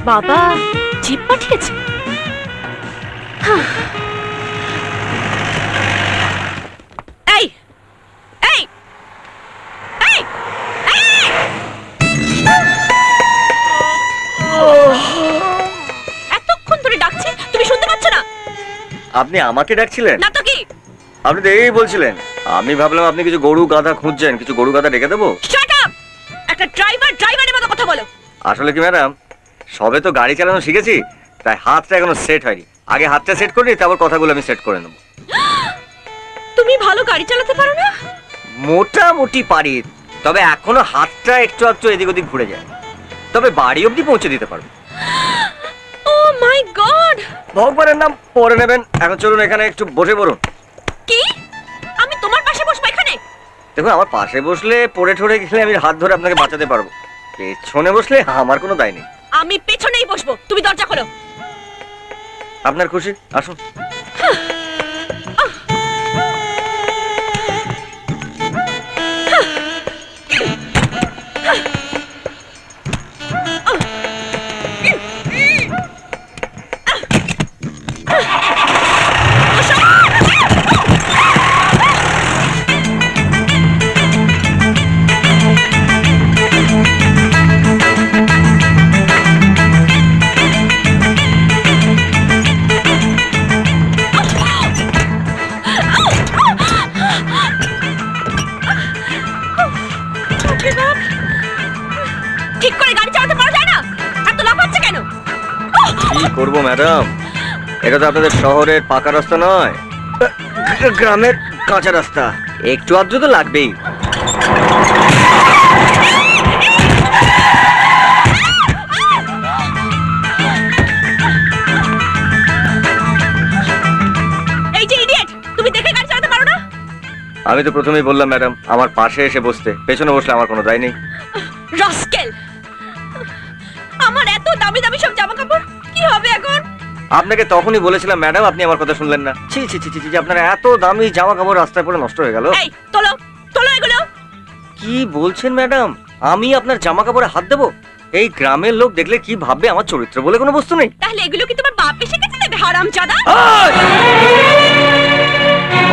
বাবা জিপ পাঠিয়েছে। এই এই এই এতক্ষণ ধরে ডাকছি, তুমি শুনতে পাচ্ছ না? আপনি আমাকে ডাকছিলেন না তো কি? আপনি তো এই বলছিলেন। আমি ভাবলাম আপনি কিছু গরু গাধা খুঁজছেন, কিছু গরু গাধা ডেকে দেবো। Shut up! একটা ড্রাইভারের মতো কথা বলো। আসলে কি ম্যাডাম, সবে তো গাড়ি চালানো শিখেছি, তাই হাতটা এখনো সেট হয়নি। আগে হাতটা সেট করি, তারপর কথাগুলো আমি সেট করে নেব। তুমি ভালো গাড়ি চালাতে পারো না? মোটামুটি পারি, তবে এখনো হাতটা একটু একটু এদিক ওদিক ঘুরে যায়। তবে বাড়ি অবধি পৌঁছে দিতে পারবো। ও মাই গড! ভগবানের নাম পরে নেবেন, এখন চলুন এখানে একটু বসে পড়ুন। কি? আমি তোমার পাশে বসবো এখানে? দেখুন, আমার পাশে বসলে পড়ে ঠরে গেলে আমি হাত ধরে আপনাকে বাঁচাতে পারবো, পেছনে বসলে আমার কোনো দায় নেই। আমি পেছনেই বসবো, তুমি দরজা খোলো। আপনার খুশি, আসুন। ঠিক করে গাড়ি চালাতে পারা যায় না? এত লাফাচ্ছে কেন? কি করবো ম্যাডাম, এটা তো আপনাদের শহরের পাকা রাস্তা নয়, গ্রামের কাঁচা রাস্তা, একটু আধটু তো লাগবেই। এই যে ইডিয়েট, তুমি দেখে গাড়ি চালাতে পারো না? আমি তো প্রথমেই বললাম ম্যাডাম, আমার পাশে এসে বসতে, পেছনে বসলে আমার কোনো দায় নেই। রাস্কেল! আমার এত দামি দামি সব জামা কাপড়, কি হবে এখন? আপনাকে তখনই বলেছিলাম ম্যাডাম, আপনি আমার কথা শুনলেন না। ছি ছি ছি ছি, আপনার এত দামি জামা কাপড় রাস্তায় পড়ে নষ্ট হয়ে গেল। এই তোলো তোলো এগুলো। কি বলছেন ম্যাডাম, আমি আপনার জামা কাপড়ে হাত দেবো? এই গ্রামের লোক দেখলে কি ভাববে, আমার চরিত্র বলে কোনো বস্তু নেই। তাহলে এগুলো কি তোমার বাপ এসে গেছে দেবে, হারামজাদা?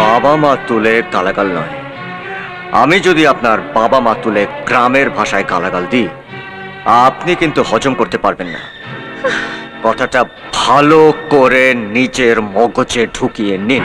বাবা মা তুলে গালাগাল নয়, আমি যদি আপনার বাবা মা তুলে গ্রামের ভাষায় গালাগাল দিই, আপনি কিন্তু হজম করতে পারবেন না। কথাটা ভালো করে নিজের মগজে ঢুকিয়ে নিন।